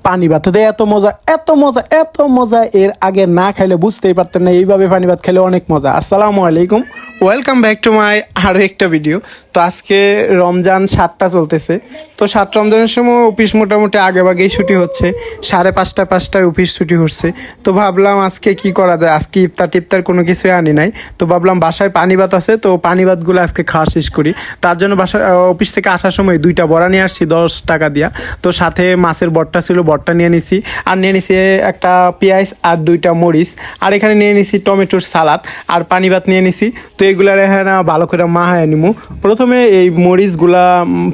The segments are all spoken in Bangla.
পানি ভাত হতে এত মজা এত মজা এত মজা এর আগে না খাইলে বুঝতেই পারতেন না। এইভাবে পানি ভাত খেলে অনেক মজা। আসসালামু আলাইকুম, ওয়েলকাম ব্যাক টু মাই আরও একটা ভিডিও। তো আজকে রমজান 7টা চলতেছে। তো 7 রমজানের সময় অফিস মোটামুটি আগেভাগেই ছুটি হচ্ছে, 5:30-5টায় অফিস ছুটি হচ্ছে। তো ভাবলাম আজকে কি করা যায়, আজকে ইফতার টিফতার কোনো কিছুই আনি নাই। তো ভাবলাম বাসায় পানি ভাত আছে, তো পানি ভাতগুলো আজকে খাওয়া শেষ করি। তার জন্য অফিস থেকে আসার সময় 2টা বড়া নিয়ে আসছি 10 টাকা দিয়া। তো সাথে মাছের বটটা ছিল, বটটা নিয়ে নিছি, আর নিয়ে নিছি একটা পেঁয়াজ আর 2টা মরিচ, আর এখানে নিয়ে নিছি টমেটোর সালাদ, আর পানি ভাত নিয়ে নিছি। তো এইগুলার এখানে ভালো করে মাহায় নিমু। প্রথমে এই মরিচগুলা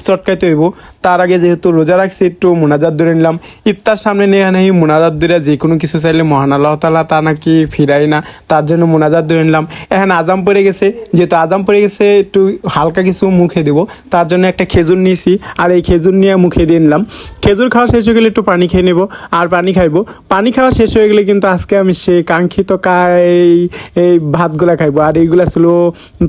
চটকাইতে হইব। তার আগে যেহেতু রোজা রাখছি একটু মোনাজাত ধরে নিলাম। ইফতার সামনে নিয়ে নেই, মোনাজাত ধরে যে কোনো কিছু চাইলে মহান আল্লাহ তাআলা তা নাকি ফিরাই না, তার জন্য মোনাজাত ধরে নিলাম। এখন আজাম পড়ে গেছে, যেহেতু আজাম পড়ে গেছে একটু হালকা কিছু মুখে দেবো, তার জন্য একটা খেজুর নিয়েছি, আর এই খেজুর নিয়ে মুখে দিয়ে নিলাম। খেজুর খাওয়া শেষ হয়ে গেলে একটু পানি খেয়ে নেবো, আর পানি খাইবো। পানি খাওয়া শেষ হয়ে গেলে কিন্তু আজকে আমি সেই কাঙ্ক্ষিত এই ভাতগুলা খাইবো, আর এইগুলা ছিল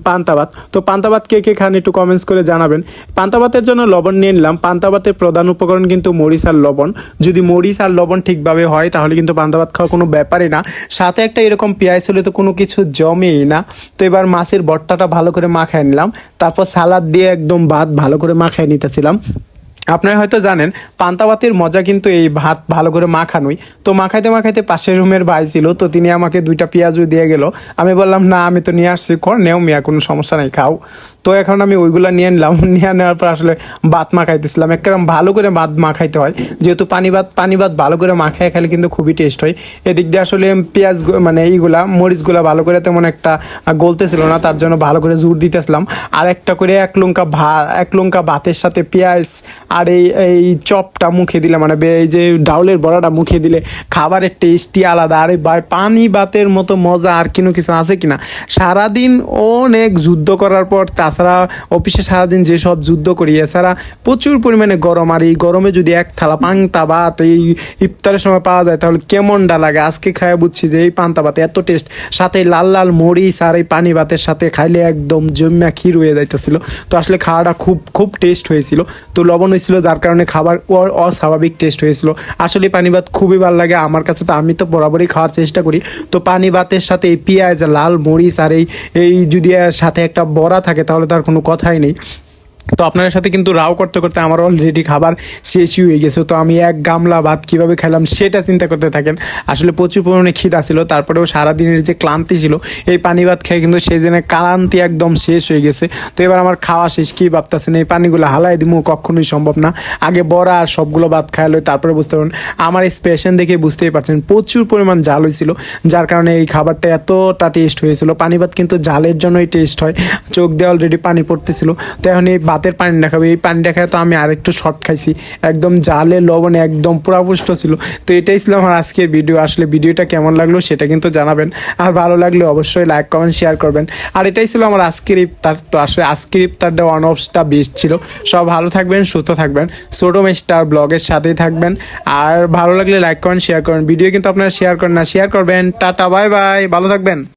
পান্তা ভাত। তো পান্তা ভাত কে কে খান একটু কমেন্টস করে জানাবেন। পান্তা ভাতের জন্য লবণ নিয়ে নিলাম। পান্তা ভাতের প্রধান উপকরণ কিন্তু মরিচ আর লবণ। যদি মরিচ আর লবণ ঠিকভাবে হয় তাহলে কিন্তু পান্তা ভাত খাওয়া কোনো ব্যাপারই না। সাথে একটা এরকম পেঁয়াজ হলে তো কোনো কিছু জমেই না। তো এবার মাছের বট্টাটা ভালো করে মাখায় নিলাম, তারপর সালাদ দিয়ে একদম ভাত ভালো করে মাখায় নিতেছিলাম। আপনারা হয়তো জানেন পান্তা ভাতের মজা কিন্তু এই ভাত ভালো করে মাখানোই। তো মাখাইতে মাখাইতে পাশের রুমের ভাই ছিল, তো তিনি আমাকে 2টা পেঁয়াজও দিয়ে গেল। আমি বললাম না, আমি তো নিয়ে আসছি, কর নেও মিয়া, কোনো সমস্যা নাই, খাও। তো এখন আমি ওইগুলো নিয়ে নিলাম। নিয়ে নেওয়ার পর আসলে ভাত মাখাইতেছিলাম। একদম ভালো করে ভাত মাখাইতে হয়, যেহেতু পানি ভাত ভালো করে মাখায় খেলে কিন্তু খুবই টেস্ট হয়। এদিক দিয়ে আসলে পেঁয়াজ মানে এইগুলা মরিচগুলা ভালো করে তেমন একটা গলতেছিল না, তার জন্য ভালো করে জোর দিতেছিলাম। আর একটা করে এক লঙ্কা ভাতের সাথে পেঁয়াজ আর এই চপটা মুখে দিলে, মানে এই যে ডাউলের বড়াটা মুখে দিলে খাবারের টেস্টই আলাদা। আর পানি ভাতের মতো মজা আর কিছু আছে কিনা। সারাদিন অনেক যুদ্ধ করার পর, তাছাড়া অফিসে সারাদিন যেসব যুদ্ধ করি, এছাড়া প্রচুর পরিমাণে গরম, আর এই গরমে যদি এক থালা পান্তা ভাত এই ইফতারের সময় পাওয়া যায় তাহলে কেমনটা লাগে। আজকে খায় বুঝছি যে এই পান্তা ভাতে এত টেস্ট, সাথে লাল লাল মরিচ আর এই পানি ভাতের সাথে খাইলে একদম জম্যা ক্ষীর হয়ে যাইতেছিল। তো আসলে খাওয়াটা খুব টেস্ট হয়েছিল। তো লবণ হয়েছিল, যার কারণে খাবার অস্বাভাবিক টেস্ট হয়েছিল। আসলে পানি ভাত খুবই ভালো লাগে আমার কাছে, তো আমি তো বরাবরই খাওয়ার চেষ্টা করি। তো পানি ভাতের সাথে এই পেঁয়াজ লাল মরিচ আর এই যদি সাথে একটা বড়া থাকে তাহলে তার কোনো কথাই নেই। তো আপনাদের সাথে কিন্তু রাও করতে করতে আমার অলরেডি খাবার শেষই হয়ে গেছে। তো আমি এক গামলা ভাত কীভাবে খেলাম সেটা চিন্তা করতে থাকেন। আসলে প্রচুর পরিমাণে খিদা ছিল, তারপরেও সারাদিনের যে ক্লান্তি ছিল এই পানি ভাত খেয়ে কিন্তু সেই দিনে ক্লান্তি একদম শেষ হয়ে গেছে। তো এবার আমার খাওয়া শেষ, কী ভাবতেছেন এই পানিগুলো হালাই দিব কখনোই সম্ভব না। আগে বড়া আর সবগুলো ভাত খাইলো, তারপরে বুঝতে পারবেন। আমার এক্সপ্রেশন দেখে বুঝতেই পারছেন প্রচুর পরিমাণ জাল হয়েছিল, যার কারণে এই খাবারটা এতটা টেস্ট হয়েছিল। পানি ভাত কিন্তু জালের জন্যই টেস্ট হয়। চোখ দিয়ে অলরেডি পানি পড়তেছিল। তো এখন এই ভাতের পানি দেখাবো, এই পানি দেখায় তো আমি আরেকটু শর্ট খাইছি, একদম জালে লবণে একদম পুরাপুষ্ট ছিল। তো এটাই ছিল আমার আজকের ভিডিও। আসলে ভিডিওটা কেমন লাগলো সেটা কিন্তু জানাবেন, আর ভালো লাগলে অবশ্যই লাইক কমেন্ট শেয়ার করবেন। আর এটাই ছিল আমার আজকের ইফতার। তো আসলে আজকের ইফতারটা ওয়ান অফটা বেস্ট ছিল। সব ভালো থাকবেন, সুস্থ থাকবেন, ছোট স্টার ব্লগের সাথেই থাকবেন। আর ভালো লাগলে লাইক কমেন্ট শেয়ার করবেন। ভিডিও কিন্তু আপনারা শেয়ার করেন না, শেয়ার করবেন। টাটা, বাই বাই, ভালো থাকবেন।